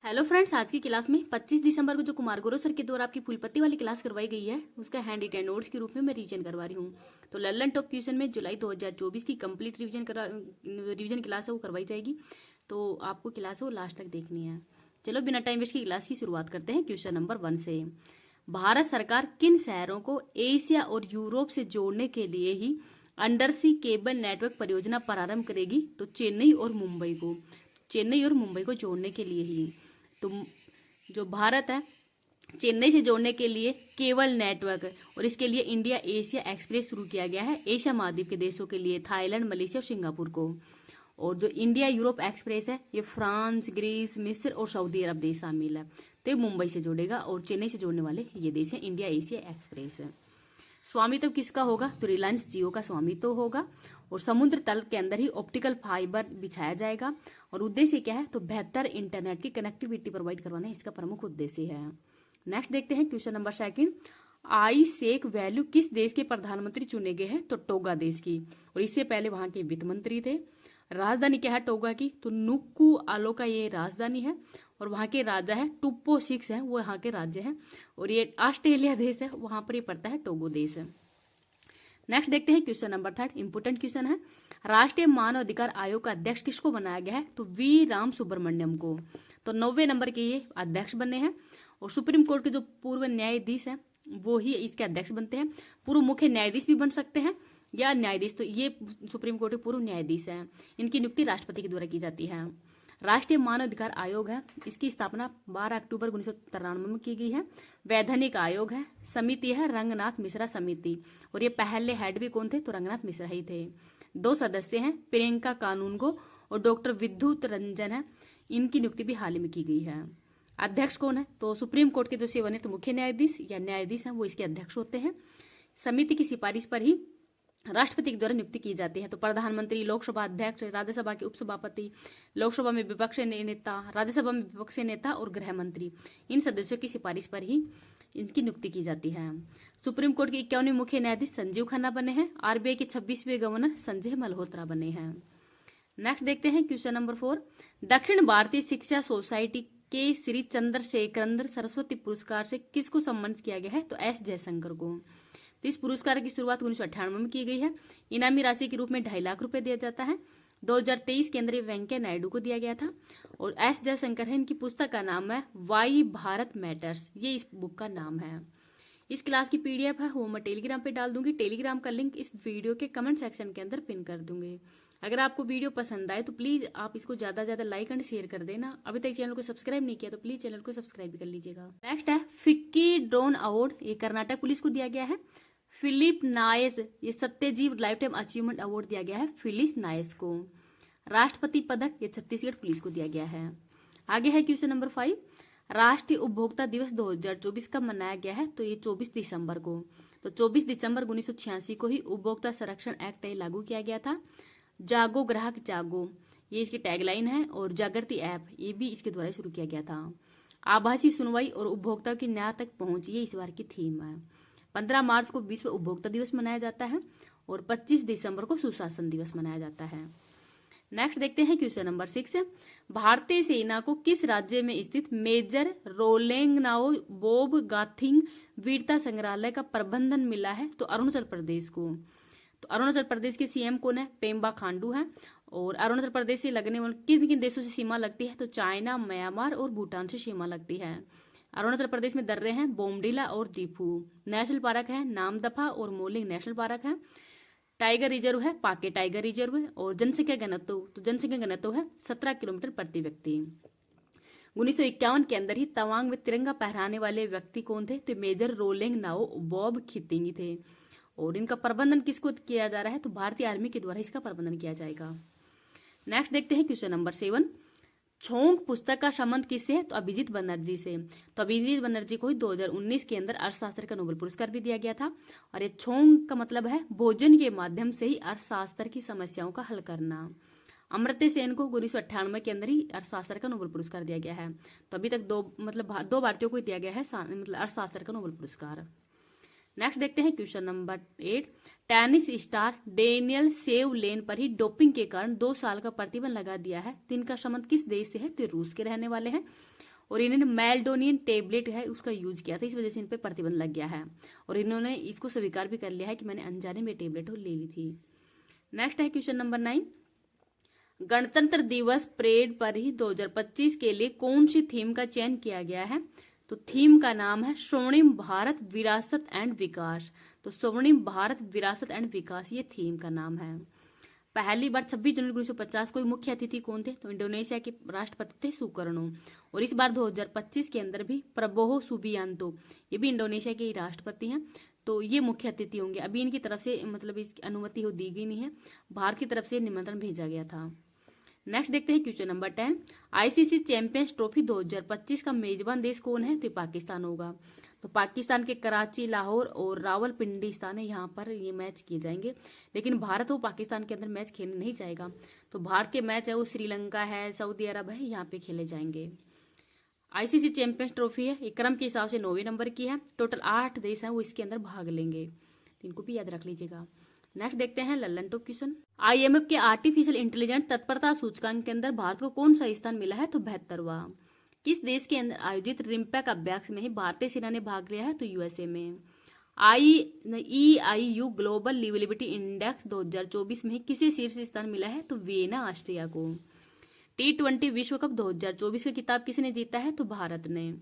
Hello friends, आज की class में 25 दिसंबर को जो कुमार गुरु सर के द्वारा आपकी फुलपत्ती वाली क्लास करवाई गई है उसका हैंड रिटन नोट्स के रूप में मैं रिवीजन करवा रही हूँ। तो लल्लन टॉप क्वेश्चन में जुलाई 2024 की कंप्लीट रिवीजन क्लास है वो करवाई जाएगी। तो आपको क्लास है वो लास्ट तक देखनी है। चलो बिना टाइम वेस्ट की क्लास की शुरुआत करते हैं क्वेश्चन नंबर 1 से। भारत सरकार किन शहरों को एशिया और यूरोप से जोड़ने के लिए ही अंडर सी केबल नेटवर्क परियोजना प्रारंभ करेगी? तो चेन्नई और मुंबई को जोड़ने के लिए ही। तो जो भारत है चेन्नई से जोड़ने के लिए केबल नेटवर्क और इसके लिए इंडिया एशिया एक्सप्रेस शुरू किया गया है एशिया महाद्वीप के देशों के लिए, थाईलैंड, मलेशिया और सिंगापुर को। और जो इंडिया यूरोप एक्सप्रेस है ये फ्रांस, ग्रीस, मिस्र और सऊदी अरब देश शामिल है। तो ये मुंबई से जोड़ेगा और चेन्नई से जोड़ने वाले ये देश है इंडिया एशिया एक्सप्रेस। स्वामित्व किसका होगा? तो रिलायंस जियो का स्वामित्व होगा। और समुद्र तल के अंदर ही ऑप्टिकल फाइबर बिछाया जाएगा। और उद्देश्य क्या है? तो बेहतर इंटरनेट की कनेक्टिविटी प्रोवाइड करवाना इसका प्रमुख उद्देश्य है। नेक्स्ट देखते हैं क्वेश्चन नंबर 2। आई शेख वैल्यू किस देश के प्रधानमंत्री चुने गए हैं? तो टोगा देश की। और इससे पहले वहां के वित्त मंत्री थे। राजधानी क्या है टोगा की? तो नुक्कू आलो का ये राजधानी है। और वहां के राजा है टुप्पो 6 है, वो यहाँ के राज्य है। और ये ऑस्ट्रेलिया देश है, वहां पर ये पड़ता है टोगो देश है। नेक्स्ट देखते हैं क्वेश्चन नंबर 3। इंपोर्टेंट क्वेश्चन है। राष्ट्रीय मानव अधिकार आयोग का अध्यक्ष किसको बनाया गया है? तो वी राम सुब्रमण्यम को। तो 90 नंबर के ये अध्यक्ष बने हैं। और सुप्रीम कोर्ट के जो पूर्व न्यायाधीश हैं वो ही इसके अध्यक्ष बनते हैं। पूर्व मुख्य न्यायाधीश भी बन सकते हैं या न्यायाधीश। तो ये सुप्रीम कोर्ट के पूर्व न्यायाधीश हैं। इनकी नियुक्ति राष्ट्रपति के द्वारा की जाती है। राष्ट्रीय मानव अधिकार आयोग है, इसकी स्थापना 12 अक्टूबर 1993 में की गई है। वैधानिक आयोग है, समिति है रंगनाथ मिश्रा समिति। और ये पहले हेड भी कौन थे? तो रंगनाथ मिश्रा ही थे। 2 सदस्य हैं, प्रियंका कानूनगो और डॉक्टर विद्युत रंजन है। इनकी नियुक्ति भी हाल ही में की गई है। अध्यक्ष कौन है? तो सुप्रीम कोर्ट के जो सेवानिवृत्त मुख्य न्यायाधीश या न्यायाधीश हैं वो इसके अध्यक्ष होते हैं। समिति की सिफारिश पर ही राष्ट्रपति के द्वारा नियुक्ति की जाती है। तो प्रधानमंत्री, लोकसभा अध्यक्ष, राज्यसभा के उपसभापति, लोकसभा में विपक्ष नेता, राज्यसभा में विपक्ष नेता और गृह मंत्री, इन सदस्यों की सिफारिश पर ही इनकी नियुक्ति की जाती है। सुप्रीम कोर्ट के 51वें मुख्य न्यायाधीश संजीव खन्ना बने हैं। आरबीआई के 26वें गवर्नर संजय मल्होत्रा बने हैं। नेक्स्ट देखते हैं क्वेश्चन नंबर 4। दक्षिण भारतीय शिक्षा सोसाइटी के श्री चंद्रशेखर सरस्वती पुरस्कार से किसको सम्मानित किया गया है? तो एस जयशंकर को। तो इस पुरस्कार की शुरुआत 1998 में की गई है। इनामी राशि के रूप में 2.5 लाख रुपए दिया जाता है। 2023 के अंदर वेंकैया नायडू को दिया गया था। और एस जयशंकर है, इनकी पुस्तक का नाम है वाई भारत मैटर्स, ये इस बुक का नाम है। इस क्लास की पीडीएफ है वो मैं टेलीग्राम पे डाल दूंगी। टेलीग्राम का लिंक इस वीडियो के कमेंट सेक्शन के अंदर पिन कर दूंगी। अगर आपको वीडियो पसंद आए तो प्लीज आप इसको ज्यादा ज्यादा लाइक एंड शेयर कर देना। अभी तक चैनल को सब्सक्राइब नहीं किया तो प्लीज चैनल को सब्सक्राइब भी कर लीजिएगा। नेक्स्ट है फिक्की ड्रोन अवार्ड, ये कर्नाटक पुलिस को दिया गया है। फिलिप नायस, ये सत्यजीव लाइफ टाइम अचीवमेंट अवार्ड दिया गया है फिलिप नायस को। राष्ट्रपति पदक ये छत्तीसगढ़ पुलिस को दिया गया है। आगे है क्वेश्चन नंबर 5। राष्ट्रीय उपभोक्ता दिवस 2024 कब मनाया गया है? तो ये 24 दिसंबर को। तो 24 दिसंबर 1986 को ही उपभोक्ता संरक्षण एक्ट लागू किया गया था। जागो ग्राहक जागो, ये इसकी टैगलाइन है। और जागृति ऐप ये भी इसके द्वारा शुरू किया गया था। आभासी सुनवाई और उपभोक्ता की न्याय तक पहुंच ये इस बार की थीम है। 15 मार्च को विश्व उपभोक्ता दिवस मनाया जाता है और 25 दिसंबर को सुशासन दिवस मनाया जाता है। नेक्स्ट देखते हैं क्वेश्चन नंबर 6। भारतीय सेना को किस राज्य में स्थित मेजर रोलेंगनाओ बोब गाथिंग वीरता संग्रहालय का प्रबंधन मिला है? तो अरुणाचल प्रदेश को। तो अरुणाचल प्रदेश के सीएम कौन है? पेम्बा खांडू है। और अरुणाचल प्रदेश से लगने वाले किन किन देशों से सीमा लगती है? तो चाइना, म्यांमार और भूटान से सीमा लगती है। अरुणाचल प्रदेश में दर्रे हैं बोमडीला और दीफू। नेशनल पार्क है नामदफा और मोलिंग नेशनल पार्क है। टाइगर रिजर्व है पाके टाइगर रिजर्व है। और जनसंख्या घनत्व है 17 किलोमीटर प्रति व्यक्ति। 1951 के अंदर ही तवांग में तिरंगा फहराने वाले व्यक्ति कौन थे? तो मेजर रोलेंग नाओ बॉब खितिंग थे। और इनका प्रबंधन किसको किया जा रहा है? तो भारतीय आर्मी के द्वारा इसका प्रबंधन किया जाएगा। नेक्स्ट देखते हैं क्वेश्चन नंबर 7। छोंक पुस्तक का संबंध किससे है? तो अभिजीत बनर्जी से। तो अभिजीत बनर्जी को ही 2019 के अंदर अर्थशास्त्र का नोबेल पुरस्कार भी दिया गया था। और ये छोंक का मतलब है भोजन के माध्यम से ही अर्थशास्त्र की समस्याओं का हल करना। अमर्त्य सेन को 1998 के अंदर ही अर्थशास्त्र का नोबेल पुरस्कार दिया गया है। तो अभी तक दो भारतीयों को दिया गया है अर्थशास्त्र का नोबेल पुरस्कार। नेक्स्ट देखते हैं question number 8। Tennis star Daniel सेवलेन पर ही डोपिंग के कारण 2 साल का प्रतिबंध लगा दिया है। तो इनका संबंध किस देश से है? तो रूस के रहने वाले हैं। और इन्होंने मेल्डोनियन टेबलेट है उसका यूज किया था, इस वजह से इन पर प्रतिबंध लग गया है और इन्होंने इसको स्वीकार भी कर लिया है कि मैंने अनजाने में टेबलेट ले ली थी। नेक्स्ट है क्वेश्चन नंबर 9, गणतंत्र दिवस परेड पर ही 2025 के लिए कौन सी थीम का चयन किया गया है? तो थीम का नाम है स्वर्णिम भारत विरासत एंड विकास। तो स्वर्णिम भारत विरासत एंड विकास ये थीम का नाम है। पहली बार 26 जनवरी 1950 को मुख्य अतिथि कौन थे? तो इंडोनेशिया के राष्ट्रपति थे सुकर्णो। और इस बार 2025 के अंदर भी प्रबोहो सुबियांतो, ये भी इंडोनेशिया के राष्ट्रपति हैं, तो ये मुख्य अतिथि होंगे। अभी इनकी तरफ से मतलब इसकी अनुमति हो दी गई नहीं है, भारत की तरफ से निमंत्रण भेजा गया था। नेक्स्ट देखते हैं question number 10, ICC champions trophy 2025 का मेजबान देश कौन है? तो पाकिस्तान होगा। तो पाकिस्तान के कराची, लाहौर और रावलपिंडी स्थान है, यहाँ पर ये मैच किए जाएंगे। लेकिन भारत वो पाकिस्तान के अंदर मैच खेलने नहीं जाएगा। तो भारत के मैच है वो श्रीलंका है, सऊदी अरब है, यहाँ पे खेले जाएंगे। आईसीसी चैंपियंस ट्रॉफी है, ये क्रम के हिसाब से 9वें नंबर की है। टोटल 8 देश हैं वो इसके अंदर भाग लेंगे, तो इनको भी याद रख लीजिएगा। नेक्स्ट देखते हैं लल्लन टॉप क्वेश्चन, आईएमएफ के आर्टिफिशियल इंटेलिजेंट तत्परता सूचकांक के अंदर भारत को कौन सा स्थान मिला है? तो 72वां। किस देश के अंदर आयोजित रिम्पैक अभ्यास में ही भारतीय सेना ने भाग लिया है? तो यूएसए में। EIU ग्लोबल लिवेबिलिटी इंडेक्स 2024 में किसे शीर्ष स्थान मिला है? तो वियना ऑस्ट्रिया को। T20 विश्व कप 2024 का खिताब किसने जीता है? तो भारत ने।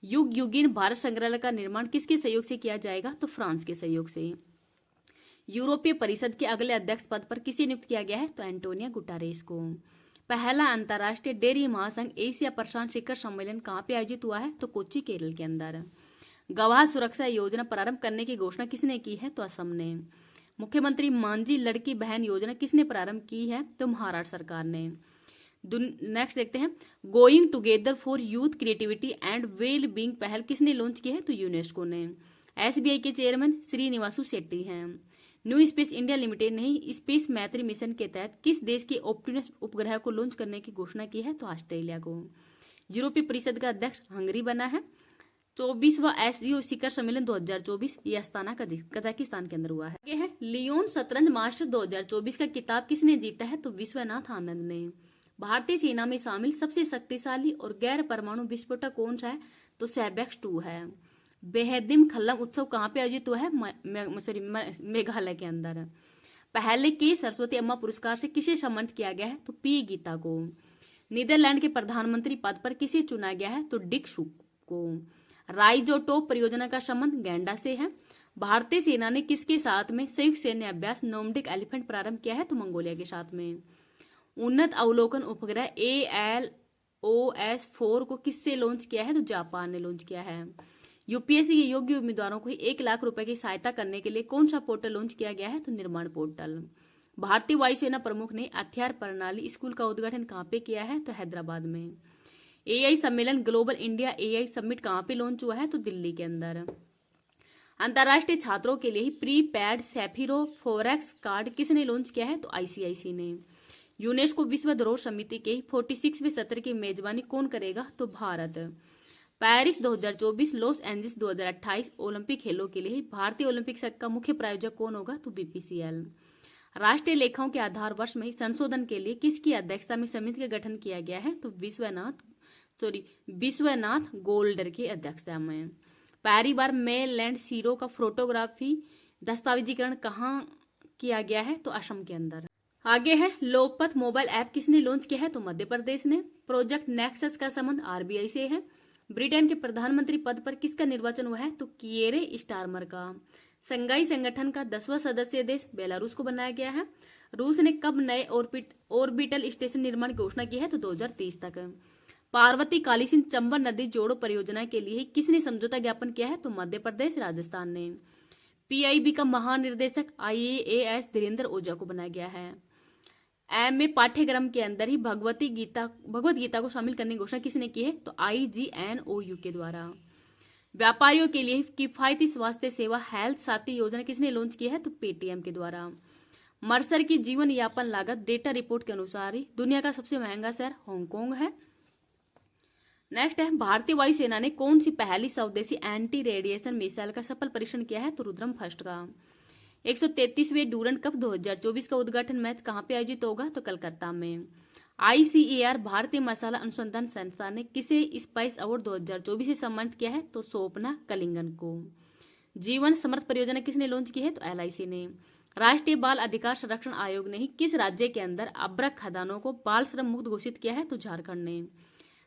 युग युगीन भारत संग्रहालय का निर्माण किसके सहयोग से किया जाएगा? तो फ्रांस के सहयोग से। यूरोपीय परिषद के अगले अध्यक्ष पद पर किसे नियुक्त किया गया है? तो एंटोनियो गुटारेस को। पहला अंतर्राष्ट्रीय डेयरी महासंघ एशिया प्रशांत शिखर सम्मेलन कहाँ पे आयोजित हुआ है? तो कोच्चि, केरल के अंदर। गवाह सुरक्षा योजना प्रारंभ करने की घोषणा किसने की है? तो असम ने। मुख्यमंत्री मांझी लड़की बहन योजना किसने प्रारंभ की है? तो महाराष्ट्र सरकार ने। नेक्स्ट देखते हैं, going together for youth creativity and well being पहल किसने लॉन्च की है? तो यूनेस्को ने। SBI के चेयरमैन श्रीनिवासु शेट्टी हैं। न्यू स्पेस इंडिया लिमिटेड ने स्पेस मैत्री मिशन के तहत किस देश के ऑप्टिमस उपग्रह को लॉन्च करने की घोषणा की है? तो ऑस्ट्रेलिया को। यूरोपीय परिषद का अध्यक्ष हंगरी बना है। 24वां SCO शिखर सम्मेलन 2024 ये अस्ताना कजाकिस्तान के अंदर हुआ है। ये है लियोन शतरंज मास्टर 2024 का खिताब किसने जीता है? तो विश्वनाथ आनंद ने। भारतीय सेना में शामिल सबसे शक्तिशाली और गैर परमाणु विस्फोटक कौन सा है? तो सैबेक्स 2 है। बेहदिम खल्लम उत्सव कहाँ पे आयोजित हुआ है? मेघालय के अंदर। पहले के सरस्वती अम्मा पुरस्कार से किसे सम्मानित किया गया है? तो पी गीता को। नीदरलैंड के प्रधानमंत्री पद पर किसे चुना गया है? तो डिक शुक को। राइजोटोप परियोजना का संबंध गैंडा से है। भारतीय सेना ने किसके साथ में संयुक्त सैन्य अभ्यास नोमडिक एलिफेंट प्रारंभ किया है? तो मंगोलिया के साथ में। उन्नत अवलोकन उपग्रह ALOS-4 को किससे लॉन्च किया है? तो जापान ने लॉन्च किया है। यूपीएससी के योग्य उम्मीदवारों को 1 लाख रुपए की सहायता करने के लिए कौन सा पोर्टल लॉन्च किया गया है? तो निर्माण पोर्टल। भारतीय वायुसेना प्रमुख ने हथियार प्रणाली स्कूल का उद्घाटन कहाँ पे किया है? तो हैदराबाद में। AI सम्मेलन ग्लोबल इंडिया AI समिट कहाँ पे लॉन्च हुआ है? तो दिल्ली के अंदर। अंतर्राष्ट्रीय छात्रों के लिए प्रीपेड सैफिरो फॉरेक्स कार्ड किसने लॉन्च किया है? तो ICIC ने। यूनेस्को विश्व धरोहर समिति के 46वें सत्र की मेजबानी कौन करेगा? तो Bharat. Paris 2024, Los Angeles 2028 Olympic खेलों के लिए भारतीय ओलंपिक संघ का मुख्य प्रायोजक कौन होगा? तो BPCL। राष्ट्रीय लेखाओं के आधार वर्ष में ही संशोधन के लिए किसकी अध्यक्षता में समिति का गठन किया गया है? तो विश्वनाथ गोल्डर की अध्यक्षता में। पहली बार मेल लैंड सीरो का फोटोग्राफी दस्तावेजीकरण कहाँ किया गया है? तो असम के अंदर। आगे है लोकपथ मोबाइल ऐप किसने लॉन्च किया है? तो मध्य प्रदेश ने। प्रोजेक्ट नेक्सस का संबंध RBI से है। ब्रिटेन के प्रधानमंत्री पद पर किसका निर्वाचन हुआ है? तो किएरे स्टारमर का। संघाई संगठन का 10वां सदस्य देश बेलारूस को बनाया गया है। रूस ने कब नए ऑर्बिटल स्टेशन निर्माण की घोषणा की है? तो 2030 तक। पार्वती काली सिंध चंबल नदी जोड़ो परियोजना के लिए किसने समझौता ज्ञापन किया है? तो मध्य प्रदेश, राजस्थान ने। PIB का महानिर्देशक IAS धीरेन्द्र ओझा को बनाया गया है। MA पाठ्यक्रम के अंदर ही भगवत गीता को शामिल करने की घोषणा किसने की है? तो IGNOU के द्वारा। व्यापारियों के लिए किफायती स्वास्थ्य सेवा हेल्थ साथी योजना किसने लॉन्च की है? तो पेटीएम के द्वारा। मर्सर की जीवन यापन लागत डेटा रिपोर्ट के अनुसार ही दुनिया का सबसे महंगा शहर हांगकांग है। नेक्स्ट है भारतीय वायुसेना ने कौन सी पहली स्वदेशी एंटी रेडिएशन मिसाइल का सफल परीक्षण किया है? तो रुद्रम फर्स्ट का। 133वें डूरंड कप 2024 का उद्घाटन मैच कहाँ पे आयोजित होगा? तो कलकत्ता में। ICAR भारतीय मसाला अनुसंधान संस्थान ने किसे स्पाइस अवार्ड 2024 से सम्मानित किया है? तो स्वप्ना कलिंगन को। जीवन समर्थ परियोजना किसने लॉन्च की है? तो LIC ने। राष्ट्रीय बाल अधिकार संरक्षण आयोग ने ही किस राज्य के अंदर अभ्रक खदानों को बाल श्रम मुक्त घोषित किया है? तो झारखंड ने।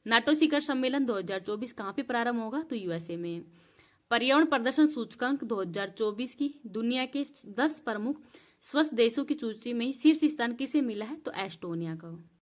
नाटो शिखर सम्मेलन 2024 कहाँ पे प्रारंभ होगा? तो USA में। पर्यावरण प्रदर्शन सूचकांक 2024 की दुनिया के 10 प्रमुख स्वस्थ देशों की सूची में शीर्ष स्थान किसे मिला है? तो एस्टोनिया को।